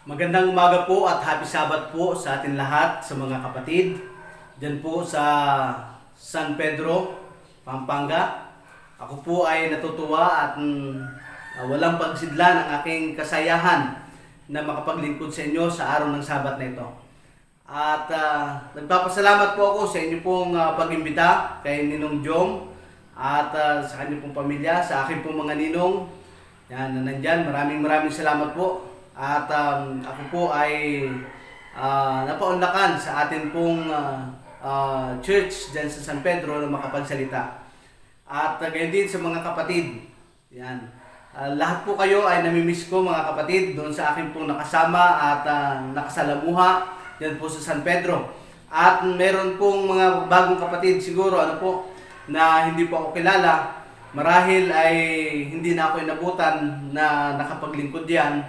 Magandang umaga po at happy Sabat po sa atin lahat sa mga kapatid dyan po sa San Pedro, Pampanga. Ako po ay natutuwa at walang pagsidla ng aking kasayahan na makapaglingkod sa inyo sa araw ng Sabat na ito. At nagpapasalamat po ako sa inyo pong pag-imbita kay Ninong Jong at sa kanyang pong pamilya, sa aking pong mga ninong yan, na nandyan. Maraming salamat po. At ako po ay napaunlakan sa atin pong church dyan sa San Pedro na makapagsalita. At gayon din sa mga kapatid. Yan. Lahat po kayo ay namimiss ko mga kapatid doon sa akin pong nakasama at nakasalamuha dyan po sa San Pedro. At meron pong mga bagong kapatid siguro na hindi po ako kilala. Marahil ay hindi na ako inabutan na nakapaglingkod yan.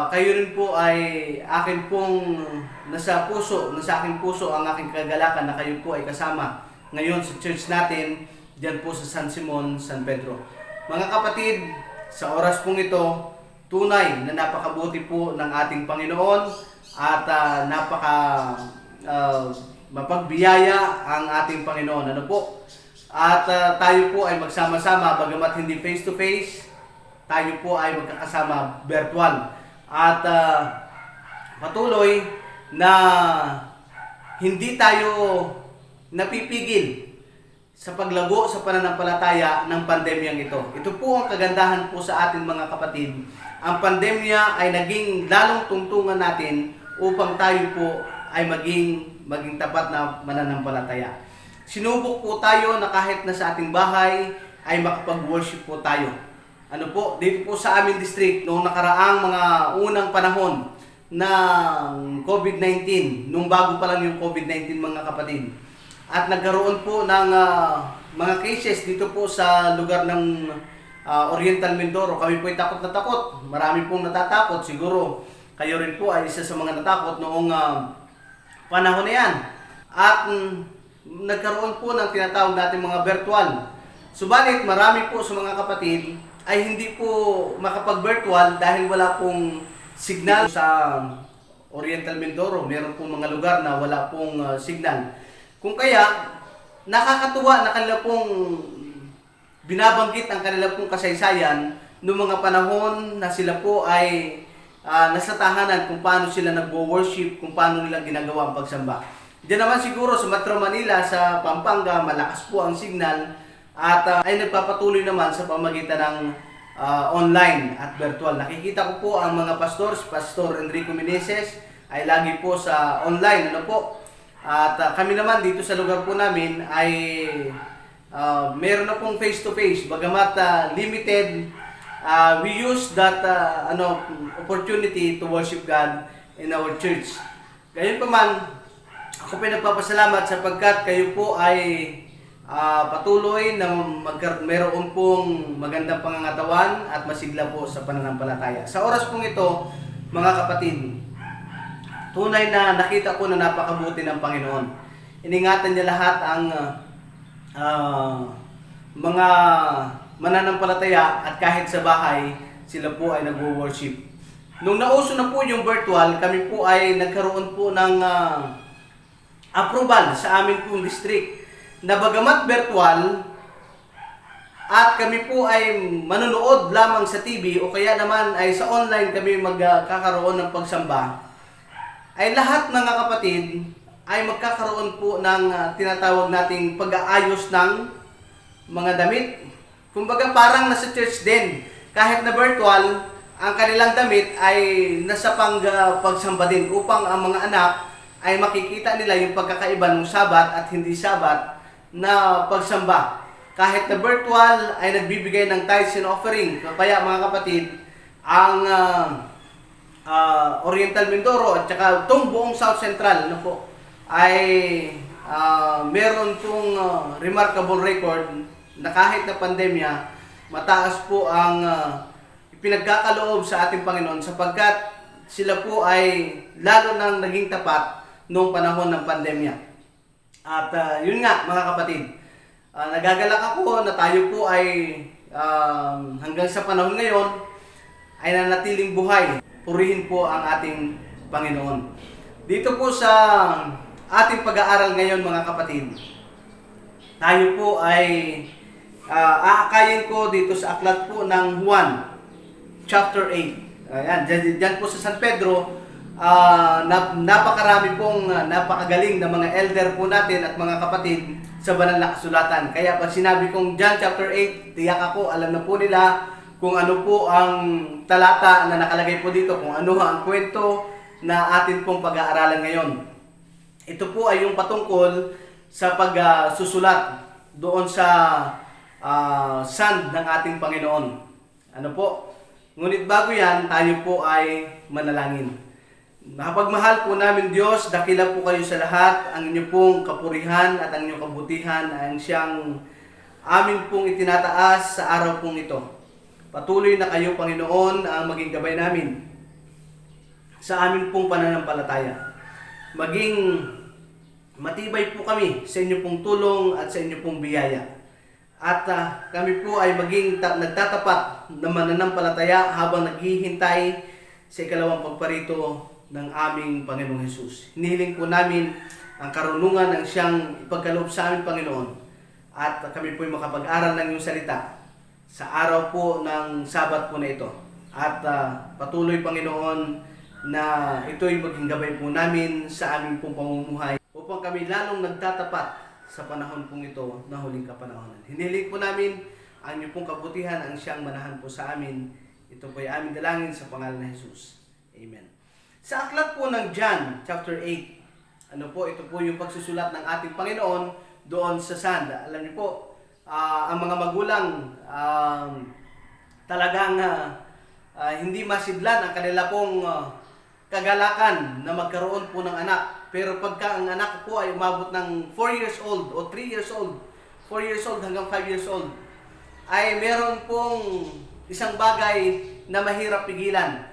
Kayo rin po ay akin pong nasa aking puso ang aking kagalakan na kayo po ay kasama ngayon sa church natin diyan po sa San Simon, San Pedro. Mga kapatid, sa oras pong ito, tunay na napakabuti po ng ating Panginoon at mapagbiyaya ang ating Panginoon. At tayo po ay magsama-sama bagamat hindi face to face, tayo po ay magkakasama virtual. At patuloy na hindi tayo napipigil sa paglago sa pananampalataya ng pandemyang ito. Ito po ang kagandahan po sa atin mga kapatid. Ang pandemya ay naging lalong tungtungan natin upang tayo po ay maging tapat na mananampalataya. Sinubok po tayo na kahit na sa ating bahay ay makapag-worship po tayo. Dito po sa aming district, noong nakaraang mga unang panahon ng COVID-19, nung bago pa lang yung COVID-19 mga kapatid. At nagkaroon po ng mga cases dito po sa lugar ng Oriental Mindoro. Kami po ay takot na takot. Marami pong natatakot. Siguro kayo rin po ay isa sa mga natakot noong panahon na yan. At nagkaroon po ng tinatawag natin mga virtual. Subalit marami po sa mga kapatid ay hindi po makapag-virtual dahil wala pong signal sa Oriental Mindoro. Meron pong mga lugar na wala pong signal. Kung kaya, nakakatuwa na kanila pong binabanggit ang kanila pong kasaysayan noong mga panahon na sila po ay nasa tahanan kung paano sila nagwo-worship, kung paano nila ginagawa ang pagsamba. Diyan naman siguro sa Metro Manila, sa Pampanga, malakas po ang signal at ay nagpapatuloy naman sa pamagitan ng online at virtual. Nakikita ko po ang mga pastors, Pastor Enrico Meneses ay lagi po sa online. At kami naman dito sa lugar po namin ay meron na pong face to face. Bagamat limited, we use that opportunity to worship God in our church. Gayon pa man, ako pinagpapasalamat sapagkat kayo po ay patuloy na meron pong magandang pangangatawan at masigla po sa pananampalataya. Sa oras pong ito, mga kapatid, tunay na nakita ko na napakabuti ng Panginoon. Iningatan niya lahat ang mga mananampalataya at kahit sa bahay, sila po ay nagwo-worship. Nung nauso na po yung virtual, kami po ay nagkaroon po ng approval sa amin pong district na bagamat virtual at kami po ay manonood lamang sa TV o kaya naman ay sa online kami magkakaroon ng pagsamba, ay lahat mga kapatid ay magkakaroon po ng tinatawag nating pag-aayos ng mga damit. Kumbaga parang nasa church din. Kahit na virtual, ang kanilang damit ay nasa pagsamba din upang ang mga anak ay makikita nila yung pagkakaiba ng Sabat at hindi Sabat na pagsamba. Kahit na virtual ay nagbibigay ng tithes and offering. Kaya mga kapatid, ang Oriental Mindoro at saka itong buong South Central ay meron pong remarkable record na kahit na pandemya, mataas po ang pinagkakaloob sa ating Panginoon sapagkat sila po ay lalo nang naging tapat noong panahon ng pandemya. At yun nga mga kapatid, nagagalak ako na tayo po ay hanggang sa panahon ngayon ay nanatiling buhay. purihin po ang ating Panginoon. Dito po sa ating pag-aaral ngayon mga kapatid, tayo po ay aakayin ko dito sa aklat po ng Juan, chapter 8. Ayan, dyan po sa San Pedro, napakarami pong napakagaling na mga elder po natin at mga kapatid sa banal na kasulatan. Kaya pag sinabi kong John chapter 8, tiyak ako, alam na po nila kung ano po ang talata na nakalagay po dito, kung ano ang kwento na atin pong pag-aaralan ngayon. Ito po ay yung patungkol sa pagsusulat doon sa sand ng ating Panginoon. Ano po? Ngunit bago yan, tayo po ay manalangin. Mapagmahal po namin Diyos, dakila po kayo sa lahat, ang inyong pong kapurihan at ang inyong kabutihan ang siyang amin pong itinataas sa araw pong ito. Patuloy na kayo, Panginoon, ang maging gabay namin sa amin pong pananampalataya. Maging matibay po kami sa inyong pong tulong at sa inyong pong biyaya. At kami po ay maging nagtatapat na mananampalataya habang naghihintay sa ikalawang pagparito ng aming Panginoong Hesus. Hinihiling po namin ang karunungan ng siyang ipagkaloob sa aming Panginoon. At kami po ay makapag-aral ng iyong salita sa araw po ng Sabat po na ito. At patuloy, Panginoon, na ito'y maging gabay po namin sa aming pong pamumuhay upang kami lalong nagtatapat sa panahon pong ito na huling kapanahonan. Hinihiling po namin ang inyong pong kabutihan ang siyang manahan po sa amin. Ito po ay aming dalangin sa pangalan ng Jesus. Amen. Sa aklat po ng John, chapter 8, ito po yung pagsusulat ng ating Panginoon doon sa sand. Alam niyo po, ang mga magulang talagang hindi masidlan ang kanila pong kagalakan na magkaroon po ng anak. Pero pagka ang anak po ay umabot ng 4 years old o 3 years old, 4 years old hanggang 5 years old, ay meron pong isang bagay na mahirap pigilan.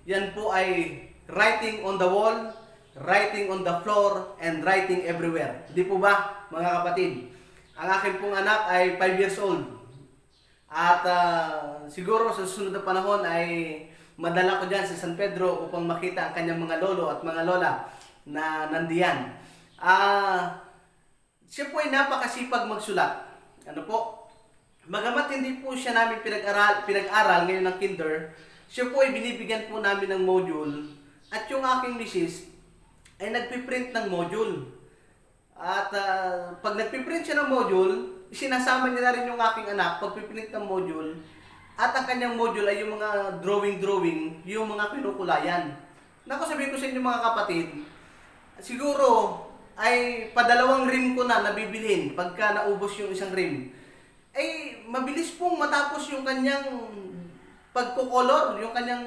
Yan po ay writing on the wall, writing on the floor, and writing everywhere. Di po ba, mga kapatid? Ang akin pong anak ay 5 years old. At siguro sa susunod na panahon ay madala ko dyan sa San Pedro upang makita ang kanyang mga lolo at mga lola na nandiyan. Siya po ay napakasipag magsulat. Ano po? Bagamat hindi po siya namin pinag-aral ngayon ng kinder, siya po ay binibigyan po namin ng module at yung aking misis ay nagpiprint ng module. At pag nagpiprint siya ng module, sinasama niya na rin yung aking anak pagpiprint ng module at ang kanyang module ay yung mga drawing, yung mga pinukulayan. Naku, sabihin ko sa inyo mga kapatid, siguro ay padalawang rim ko na nabibilhin pagka naubos yung isang rim. Ay mabilis pong matapos yung kanyang pagkukolor, yung kanyang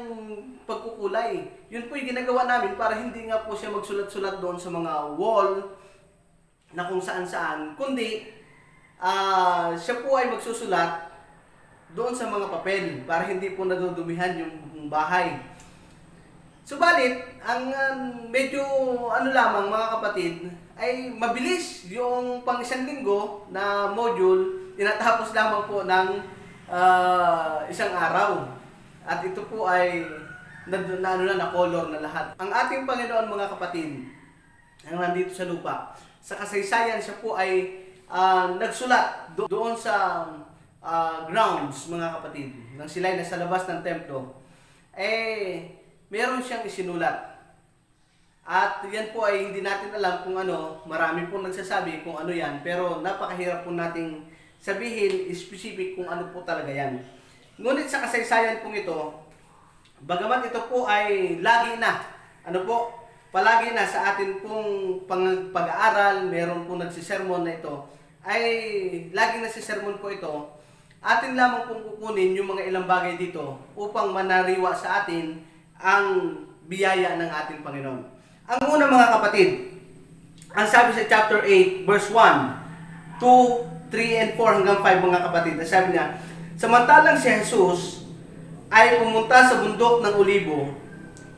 pagkukulay. Yun po yung ginagawa namin para hindi nga po siya magsulat-sulat doon sa mga wall na kung saan-saan, kundi siya po ay magsusulat doon sa mga papel para hindi po nadudumihan yung bahay. Subalit, ang medyo lamang mga kapatid, ay mabilis yung pang isang linggo na module, tinatapos lamang po ng isang araw. At ito po ay na color na lahat. Ang ating Panginoon mga kapatid, ang nandito sa lupa, sa kasaysayan siya po ay nagsulat doon sa grounds mga kapatid, nang sila'y nasa labas ng templo. Meron siyang isinulat. At yan po ay hindi natin alam kung ano, marami pong nagsasabi kung ano yan, pero napakahirap po nating sabihin specific kung ano po talaga yan. Ngunit sa kasaysayan pong ito, bagamat ito po ay lagi na, palagi na sa atin pong pag-aaral, meron pong nagsisermon na ito, ay laging nagsisermon po ito, atin lamang pong kukunin yung mga ilang bagay dito upang manariwa sa atin ang biyaya ng ating Panginoon. Ang una mga kapatid, ang sabi sa chapter 8, verse 1, 2, 3, and 4 hanggang 5 mga kapatid, sabi niya, samantalang si Jesus ay pumunta sa bundok ng Olibo,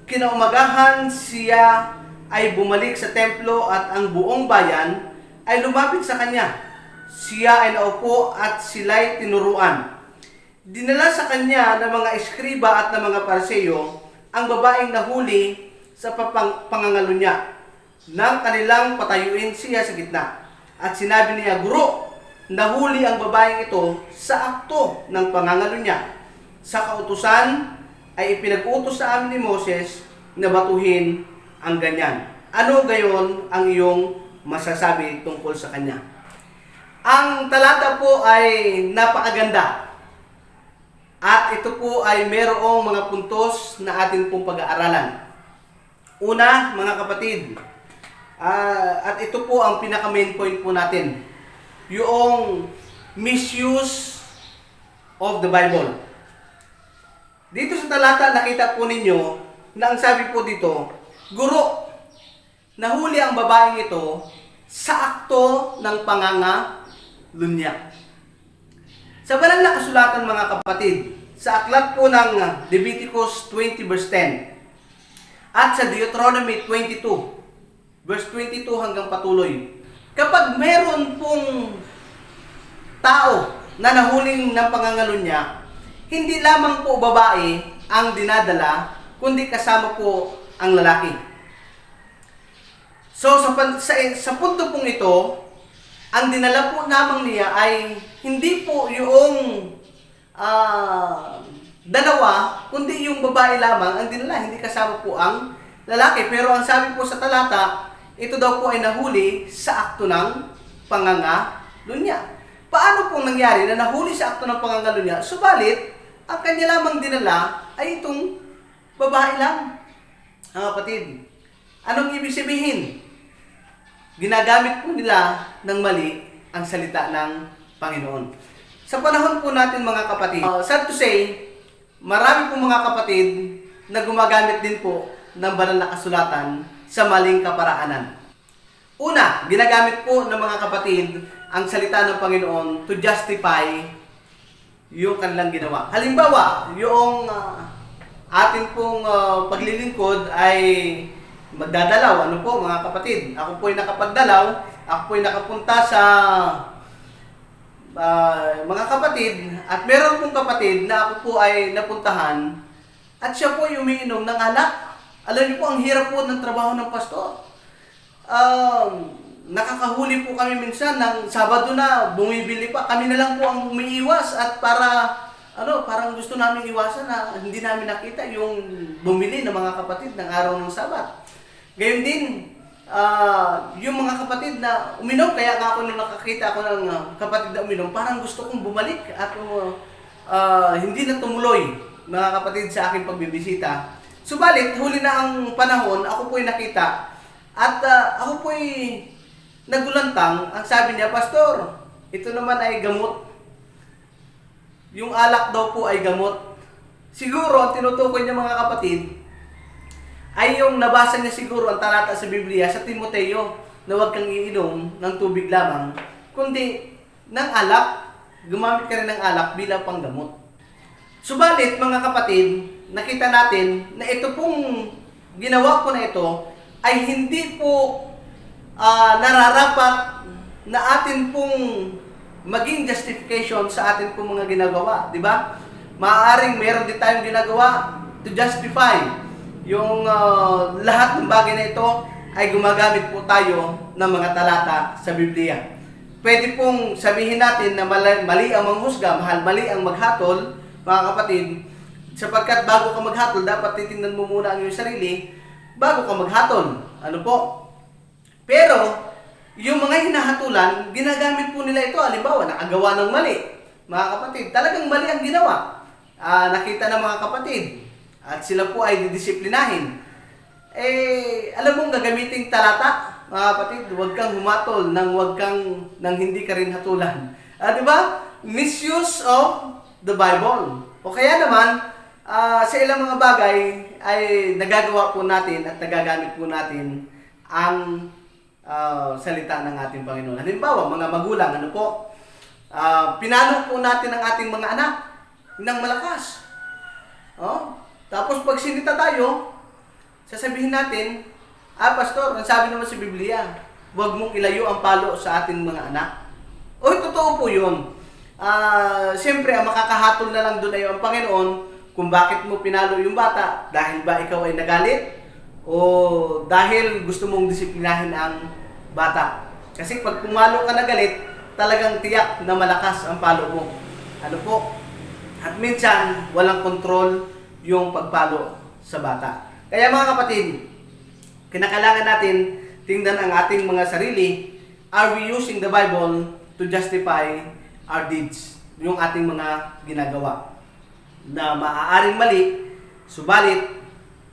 kinaumagahan siya ay bumalik sa templo at ang buong bayan ay lumapit sa kanya. Siya ay naupo at sila'y tinuruan. Dinala sa kanya ng mga eskriba at ng mga Pariseo ang babaeng nahuli sa pangangalo niya nang kanilang patayuin siya sa gitna. At sinabi niya, Guro, nahuli ang babaeng ito sa akto ng pangangalo niya. Sa kautusan ay ipinag-utos sa amin ni Moses na batuhin ang ganyan. Ano gayon ang iyong masasabi tungkol sa kanya? Ang talata po ay napakaganda. At ito po ay mayroong mga puntos na atin pong pag-aaralan. Una, mga kapatid, at ito po ang pinaka-main point po natin, yung misuse of the Bible. Dito sa talata, nakita po ninyo na ang sabi po dito, Guro, nahuli ang babaeng ito sa akto ng pangangalunya. Sa banal na kasulatan, mga kapatid, sa aklat po ng Leviticus 20 verse 10 at sa Deuteronomy 22 verse 22 hanggang patuloy, kapag meron pong tao na nahuling ng pangangalunya, hindi lamang po babae ang dinadala, kundi kasama po ang lalaki. So sa punto pong ito, ang dinala po namang niya ay hindi po yung dalawa, kundi yung babae lamang ang dinala, hindi kasama po ang lalaki. Pero ang sabi po sa talata, ito daw po ay nahuli sa akto ng pangangalunya. Paano pong nangyari na nahuli sa akto ng pangangalunya, subalit ang kanya lamang dinala ay itong babae lang? Mga kapatid, anong ibig sabihin? Ginagamit po nila ng mali ang salita ng Panginoon. Sa panahon po natin, mga kapatid, sad to say, marami po mga kapatid na gumagamit din po ng banal na kasulatan sa maling kaparaanan. Una, ginagamit po ng mga kapatid ang salita ng Panginoon to justify yung kanilang ginawa. Halimbawa, yung atin pong paglilingkod ay magdadalaw. Ano po, mga kapatid? Ako po ay nakapagdalaw. Ako po ay nakapunta sa mga kapatid. At meron pong kapatid na ako po ay napuntahan. At siya po ay umiinom ng alak. Alam niyo po, ang hirap po ng trabaho ng pastor. Nakakahuli po kami minsan ng Sabado na bumibili pa. Kami na lang po ang umiiwas at parang gusto namin iwasan na hindi namin nakita yung bumili ng mga kapatid ng araw ng Sabat. Gayon din, yung mga kapatid na uminom, kaya nga ako nung nakakita ako ng kapatid na uminom, parang gusto kong bumalik at hindi na tumuloy, mga kapatid, sa aking pagbibisita. Subalit, huli na ang panahon, ako po'y nakita at ako po'y nagulantang. Ang sabi niya, Pastor, ito naman ay gamot. Yung alak daw po ay gamot. Siguro, ang tinutukoy niya, mga kapatid, ay yung nabasa niya siguro ang talata sa Biblia sa Timoteo na huwag kang iinom ng tubig lamang, kundi ng alak. Gumamit ka rin ng alak bilang panggamot. Subalit, mga kapatid, nakita natin na ito pong ginawa ko na ito ay hindi po nararapat na atin pong maging justification sa atin pong mga ginagawa. Di ba? Maaaring meron din tayong ginagawa to justify yung lahat ng bagay na ito ay gumagamit po tayo ng mga talata sa Biblia. Pwede pong sabihin natin na mali ang manghusga, mali ang maghatol, mga kapatid, sapagkat bago ka maghatol, dapat titingnan mo muna ang iyong sarili bago ka maghatol. Ano po? Pero, yung mga hinahatulan, ginagamit po nila ito. Halimbawa, nakagawa ng mali. Mga kapatid, talagang mali ang ginawa. Nakita ng mga kapatid. At sila po ay didisiplinahin. Alam mong gagamitin talata, mga kapatid, huwag kang humatol nang hindi ka rin hatulan. Di ba? Misuse of the Bible. O kaya naman, sa ilang mga bagay ay nagagawa po natin at nagagamit po natin ang salita ng ating Panginoon. Halimbawa, mga magulang, ano po? Pinalo po natin ang ating mga anak ng malakas. Tapos pag sinita tayo, sasabihin natin, Pastor, ang sabi naman sa Biblia, huwag mong ilayo ang palo sa ating mga anak. Totoo po yun. Siyempre, ang makakahatol na lang doon ay ang Panginoon kung bakit mo pinalo yung bata. Dahil ba ikaw ay nagalit? O dahil gusto mong disiplinahin ang bata? Kasi pag pumalo ka na galit, talagang tiyak na malakas ang palo mo. Ano po? At minsan, walang kontrol yung pagpalo sa bata. Kaya mga kapatid, kinakailangan natin tingnan ang ating mga sarili. Are we using the Bible to justify our deeds? Yung ating mga ginagawa na maaaring mali, subalit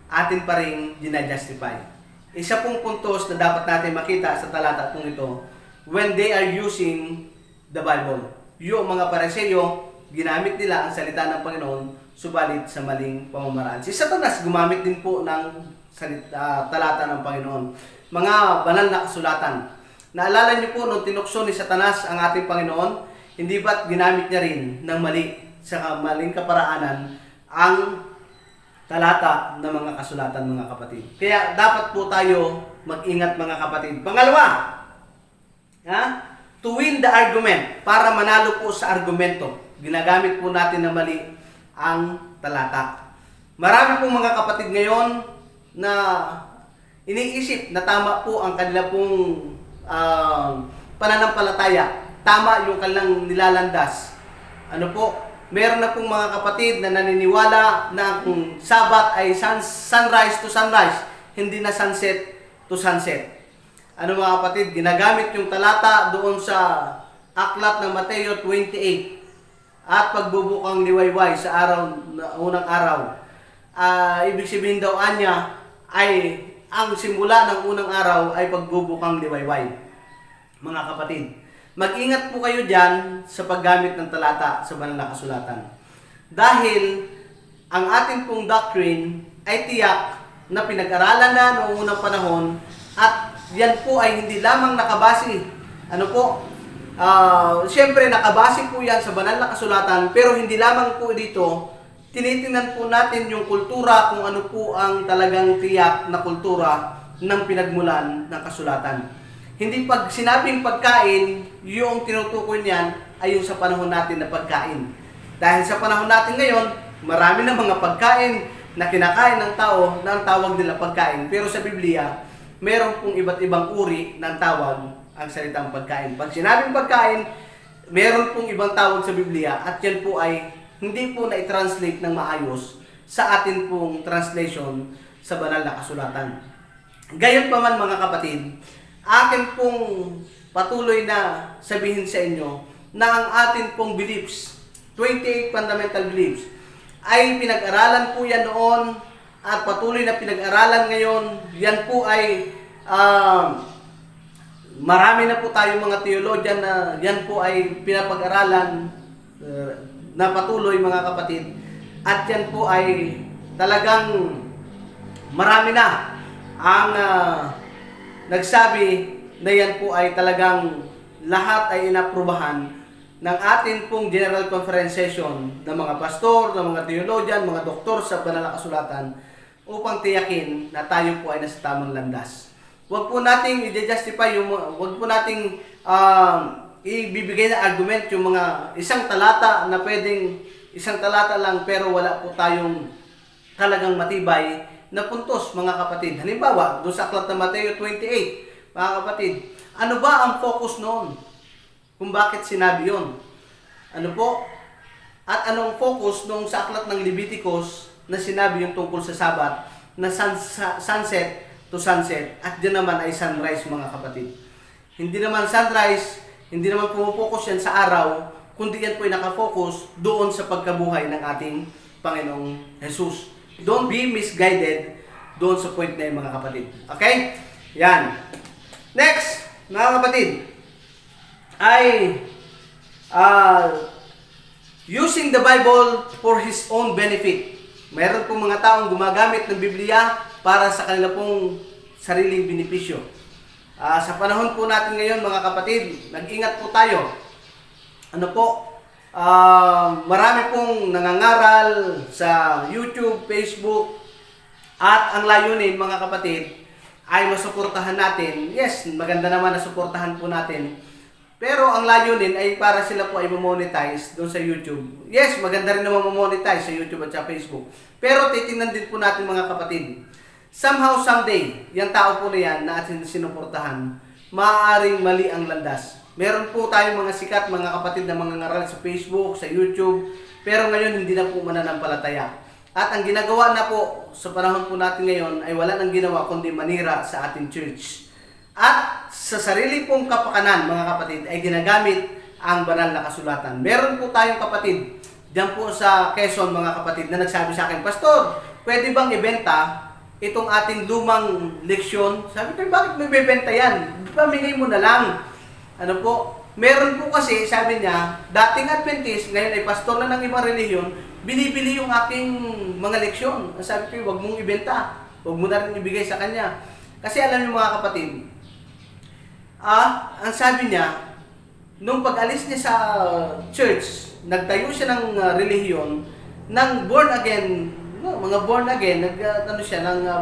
atin pa rin ginajustify. Isa pong puntos na dapat natin makita sa talata pong ito, when they are using the Bible. Yung mga Pariseo, ginamit nila ang salita ng Panginoon, subalit sa maling pamamaraan. Si Satanas gumamit din po ng talata ng Panginoon. Mga banal na kasulatan. Naalala niyo po nung tinukso ni Satanas ang ating Panginoon, hindi ba't ginamit niya rin ng mali sa maling kaparaanan ang talata ng mga kasulatan, mga kapatid. Kaya dapat po tayo mag-ingat, mga kapatid. Pangalawa, to win the argument, para manalo po sa argumento, ginagamit po natin na mali ang talata. Marami pong mga kapatid ngayon na iniisip na tama po ang kanila pong pananampalataya. Tama yung kanilang nilalandas. Ano po? Meron na pong mga kapatid na naniniwala na ang Sabat ay sunrise to sunrise, hindi na sunset to sunset. Ano mga kapatid, ginagamit yung talata doon sa aklat ng Mateo 28 at pagbubukang liwayway sa unang araw. Ibig sabihin daw anya ay ang simula ng unang araw ay pagbubukang liwayway. Mga kapatid, mag-ingat po kayo dyan sa paggamit ng talata sa banal na kasulatan. Dahil ang ating pong doctrine ay tiyak na pinag-aralan na noong unang panahon at yan po ay hindi lamang nakabase. Ano po? Siyempre nakabase po yan sa banal na kasulatan, pero hindi lamang po dito. Tinitingnan po natin yung kultura, kung ano po ang talagang tiyak na kultura ng pinagmulan ng kasulatan. Hindi pag sinabing pagkain, yung tinutukoy niyan ay yung sa panahon natin na pagkain. Dahil sa panahon natin ngayon, marami na mga pagkain na kinakain ng tao na ang tawag nila pagkain. Pero sa Biblia, meron pong iba't ibang uri ng tawag ang salitang pagkain. Pag sinabing pagkain, meron pong ibang tawag sa Biblia at yan po ay hindi po na-translate ng maayos sa atin pong translation sa banal na kasulatan. Gayon pa man, mga kapatid, akin pong patuloy na sabihin sa inyo na ang atin pong beliefs, 28 fundamental beliefs, ay pinag-aralan po yan noon at patuloy na pinag-aralan ngayon. Yan po ay marami na po tayong mga theologian na yan po ay pinapag-aralan na patuloy, mga kapatid. At yan po ay talagang marami na ang nagsabi na yan po ay talagang lahat ay inaprubahan ng atin pong General Conference Session ng mga pastor, ng mga theologian, mga doktor sa banal na kasulatan upang tiyakin na tayo po ay nasa tamang landas. Huwag po nating i-justify huwag po nating ibibigay na argument yung mga isang talata na pwedeng isang talata lang pero wala po tayong talagang matibay na puntos, mga kapatid. Halimbawa, doon sa aklat ng Mateo 28, mga kapatid, ano ba ang focus noon? Kung bakit sinabi yon? Ano po? At anong focus noong sa aklat ng Leviticus na sinabi yung tungkol sa Sabat na sunset to sunset at diyan naman ay sunrise, mga kapatid. Hindi naman sunrise, hindi naman pumupokus yan sa araw, kundi yan po ay nakafocus doon sa pagkabuhay ng ating Panginoong Jesus. Don't be misguided doon sa point na yun, mga kapatid. Okay? Yan. Next, mga kapatid, ay using the Bible for his own benefit. Mayroon pong mga taong gumagamit ng Biblia para sa kanila pong sariling benepisyo. Sa panahon po natin ngayon, mga kapatid, nag-ingat po tayo. Ano po? Marami pong nangangaral sa YouTube, Facebook, at ang layunin, mga kapatid, ay masuportahan natin. Yes, maganda naman na suportahan po natin. Pero ang layunin ay para sila po ay monetize doon sa YouTube. Yes, maganda rin naman monetize sa YouTube at sa Facebook. Pero titingnan din po natin mga kapatid. Somehow, someday, yung tao po na yan na ating sinuportahan, maaaring mali ang landas. Meron po tayong mga sikat, mga kapatid na mga ngaral sa Facebook, sa YouTube, pero ngayon hindi na po mananampalataya. At ang ginagawa na po sa panahon po natin ngayon ay wala nang ginawa kundi manira sa ating church. At sa sarili pong kapakanan, mga kapatid, ay ginagamit ang banal na kasulatan. Meron po tayong kapatid, diyan po sa Quezon, mga kapatid, na nagsabi sa akin, Pastor, pwede bang ibenta itong ating lumang leksyon? Sabi ko, bakit may bibenta yan? Pamigay mo na lang. Ano po? Meron po kasi, sabi niya, dating Adventist, ngayon ay pastor na ng ibang relihiyon, binibili yung aking mga leksyon. Sabi ko, huwag mong ibenta. Huwag mo na rin ibigay sa kanya. Kasi alam niyo mga kapatid, ang sabi niya, nung pag-alis niya sa church, nagtayo siya ng relihiyon, ng born again, mga born again,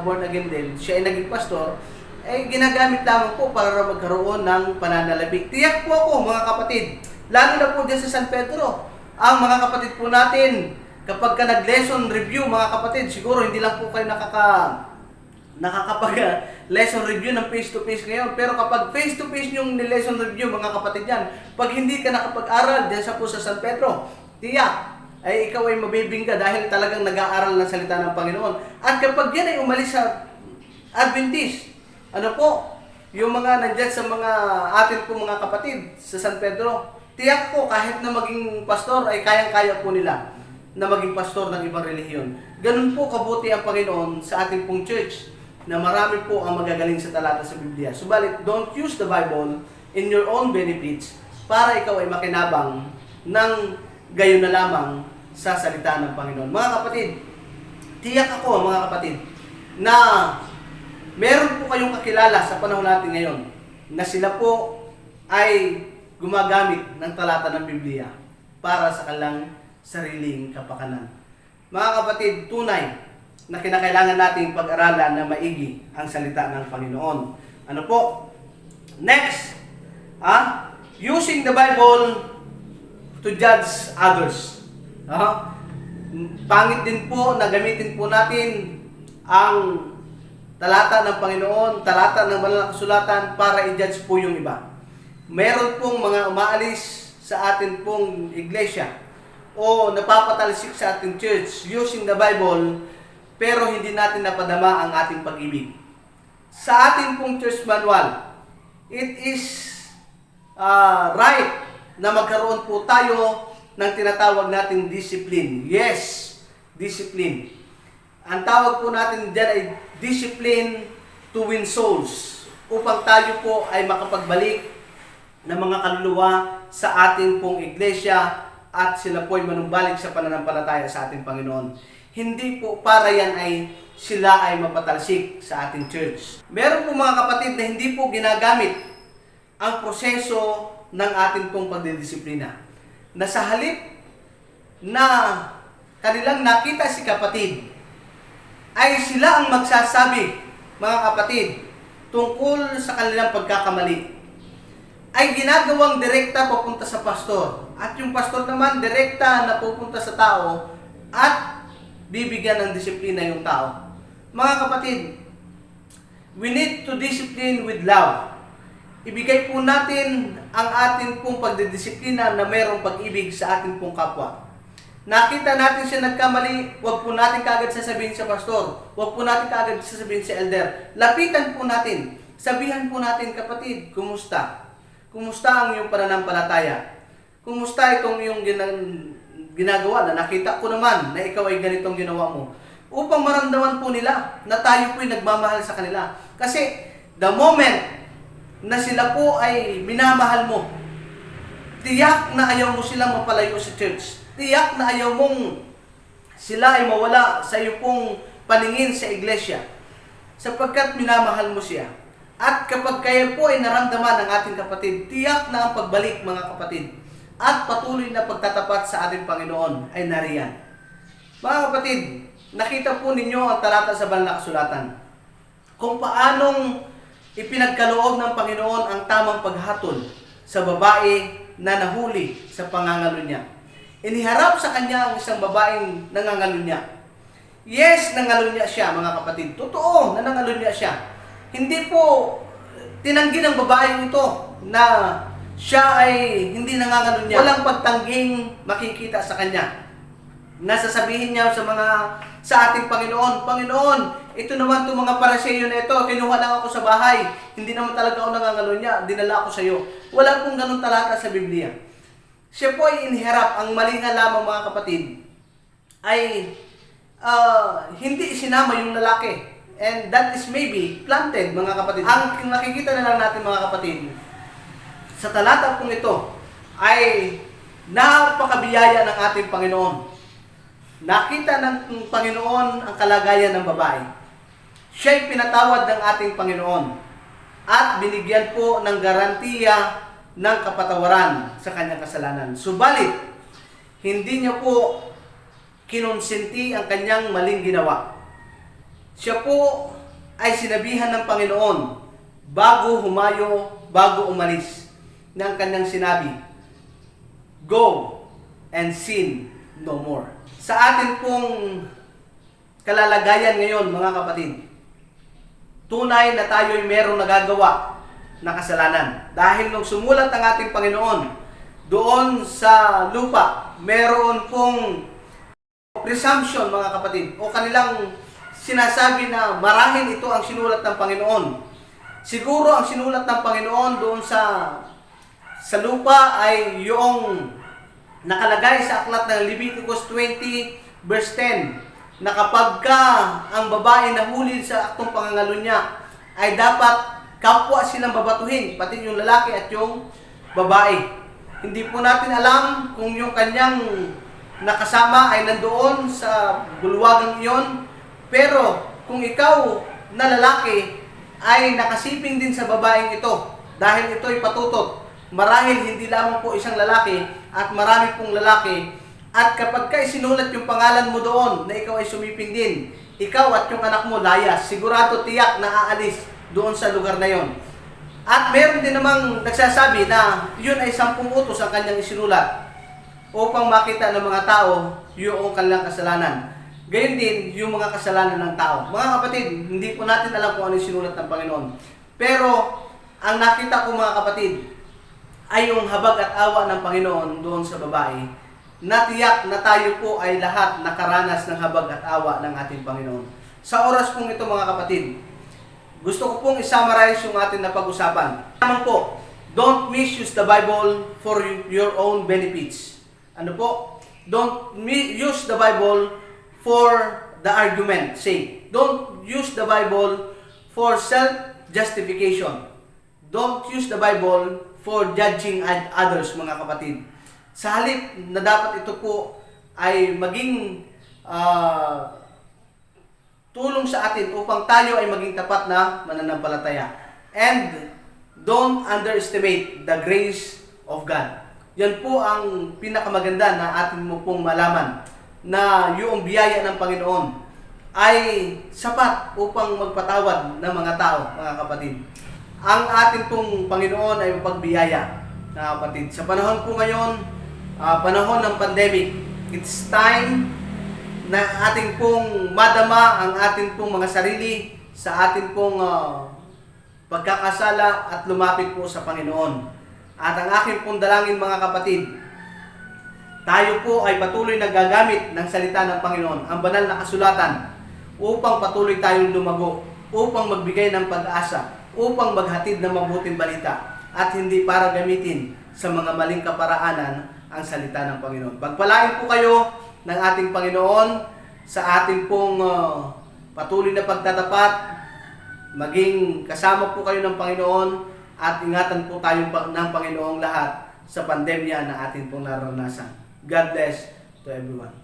born again din, siya ay naging pastor, ay ginagamit lamang po para magkaroon ng pananalapi. Tiyak po ako mga kapatid, lalo na po dyan sa San Pedro, ang mga kapatid po natin, kapag ka nag-lesson review mga kapatid, siguro hindi lang po kayo nakakapag-lesson review ng face-to-face ngayon. Pero kapag face-to-face yung lesson review mga kapatid yan, pag hindi ka nakapag-aral dyan sa San Pedro, tiyak, ay ikaw ay mabibingga dahil talagang nag-aaral ng salita ng Panginoon. At kapag yan ay umalis sa Adventist, ano po, yung mga nandyan sa mga atin po mga kapatid sa San Pedro, tiyak po kahit na maging pastor ay kayang-kaya po nila na maging pastor ng ibang relihiyon. Ganun po kabuti ang Panginoon sa ating pong church na marami po ang magagaling sa talata sa Biblia. Subalit, don't use the Bible in your own benefits para ikaw ay makinabang ng gayon na lamang sa salita ng Panginoon. Mga kapatid, tiyak ako mga kapatid na meron po kayong kakilala sa panahon natin ngayon na sila po ay gumagamit ng talata ng Biblia para sa kanilang sariling kapakanan. Mga kapatid, tunay na kinakailangan nating pag-aralan na maigi ang salita ng Panginoon. Ano po? Next, using the Bible to judge others. Pangit din po na gamitin po natin ang talata ng Panginoon, talata ng banal na kasulatan para i-judge po yung iba. Meron pong mga umaalis sa atin pong iglesia o napapatalsik sa ating church using the Bible pero hindi natin napadama ang ating pag-ibig. Sa ating pong church manual, it is right na magkaroon po tayo ng tinatawag nating discipline. Yes, discipline. Ang tawag po natin dyan ay discipline to win souls upang tayo po ay makapagbalik ng mga kaluluwa sa ating pong iglesia at sila po ay manumbalik sa pananampalataya sa ating Panginoon. Hindi po para yan ay sila ay mapatalsik sa ating church. Meron po mga kapatid na hindi po ginagamit ang proseso ng ating pong pagdidisiplina. Na sa halip na kanilang nakita si kapatid, ay sila ang magsasabi, mga kapatid, tungkol sa kanilang pagkakamali. Ay ginagawang direkta papunta sa pastor. At yung pastor naman direkta na pupunta sa tao at bibigyan ng disiplina yung tao. Mga kapatid, we need to discipline with love. Ibigay po natin ang ating pong pagdidisiplina na mayroong pag-ibig sa ating pong kapwa. Nakita natin siya nagkamali, huwag po natin kaagad sasabihin sa pastor, huwag po natin kaagad sasabihin sa elder. Lapitan po natin, sabihan po natin, kapatid, kumusta? Kumusta ang iyong pananampalataya? Kumusta itong iyong ginagawa na nakita ko naman na ikaw ay ganitong ginawa mo? Upang maramdaman po nila na tayo po ay nagmamahal sa kanila. Kasi the moment na sila po ay minamahal mo, tiyak na ayaw mo silang mapalayo sa church. Tiyak na ayaw mong sila ay mawala sa iyo pong paningin sa iglesia sapagkat minamahal mo siya. At kapag kayo po ay naramdaman ng ating kapatid, tiyak na ang pagbalik mga kapatid at patuloy na pagtatapat sa ating Panginoon ay nariyan. Mga kapatid, nakita po ninyo ang talata sa banal na kasulatan kung paanong ipinagkaloob ng Panginoon ang tamang paghatol sa babae na nahuli sa pangangalo niya. Iniharap sa kanya ang isang babaeng nangangalo niya. Yes, nangalo niya siya, mga kapatid. Totoo na nangalo niya siya. Hindi po tinanggi ng babaeng ito na siya ay hindi nangangalo niya. Walang pagtangging makikita sa kanya. Nasasabihin niya sa ating Panginoon, Panginoon, ito naman itong mga Pariseo na ito, kinuha lang ako sa bahay. Hindi naman talaga ako nangangalo niya, dinala ako sa iyo. Wala pong ganun talata sa Biblia. Siya po ay iniharap. Ang mali nga lamang, mga kapatid, ay hindi isinama yung lalaki. And that is maybe planted, mga kapatid. Ang nakikita na lang natin, mga kapatid, sa talata pong ito ay napakabiyaya ng ating Panginoon. Nakita ng Panginoon ang kalagayan ng babae. Siya'y pinatawad ng ating Panginoon at binigyan po ng garantiya ng kapatawaran sa kanyang kasalanan. Subalit, hindi niya po kinonsinti ang kanyang maling ginawa. Siya po ay sinabihan ng Panginoon bago umalis ng kanyang sinabi, "Go and sin no more." Sa atin pong kalalagayan ngayon, mga kapatid, tunay na tayo'y merong nagagawa na kasalanan. Dahil nung sumulat ang ating Panginoon, doon sa lupa, meron pong presumption, mga kapatid, o kanilang sinasabi na marahil ito ang sinulat ng Panginoon. Siguro ang sinulat ng Panginoon doon sa lupa ay yung nakalagay sa aklat ng Leviticus 20 verse 10 na kapag ang babae nahuli sa aktong pangangalo niya ay dapat kapwa silang babatuhin, pati yung lalaki at yung babae. Hindi po natin alam kung yung kanyang nakasama ay nandoon sa bulwagang iyon, pero kung ikaw na lalaki ay nakasiping din sa babaeng ito dahil ito'y patutot, marahil hindi lamang po isang lalaki at marami pong lalaki. At kapag ka isinulat yung pangalan mo doon na ikaw ay sumiping din, ikaw at yung anak mo layas, sigurado tiyak na aalis doon sa lugar na yon. At meron din namang nagsasabi na yun ay 10 utos ang kanyang isinulat upang makita ng mga tao yung kanilang kasalanan. Gayon din yung mga kasalanan ng tao. Mga kapatid, hindi po natin alam kung ano yung sinulat ng Panginoon. Pero ang nakita ko, mga kapatid, ay yung habag at awa ng Panginoon doon sa babae, na tiyak na tayo po ay lahat nakaranas ng habag at awa ng ating Panginoon. Sa oras pong ito, mga kapatid, gusto ko pong isummarize yung ating napag-usapan. Naman po, don't misuse the Bible for your own benefits. Ano po? Don't use the Bible for the argument sake. Don't use the Bible for self-justification. Don't use the Bible for judging others, mga kapatid. Sa halip na dapat ito po ay maging tulong sa atin upang tayo ay maging tapat na mananampalataya. And don't underestimate the grace of God. Yan po ang pinakamaganda na atin mo pong malaman, na yung biyaya ng Panginoon ay sapat upang magpatawad ng mga tao, mga kapatid. Ang ating pong Panginoon ay mapagbiyaya, mga kapatid. Sa panahon po ngayon, panahon ng pandemic, it's time na ating pong madama ang ating pong mga sarili sa ating pong pagkakasala at lumapit po sa Panginoon. At ang aking pong dalangin, mga kapatid, tayo po ay patuloy na gagamit ng salita ng Panginoon, ang banal na kasulatan, upang patuloy tayong lumago, upang magbigay ng pag-asa, upang maghatid ng mabuting balita, at hindi para gamitin sa mga maling kaparaanan ang salita ng Panginoon. Pagpalain po kayo ng ating Panginoon sa ating pong patuloy na pagtatapat, maging kasama po kayo ng Panginoon, at ingatan po tayo ng Panginoong lahat sa pandemya na ating pong naranasan. God bless to everyone.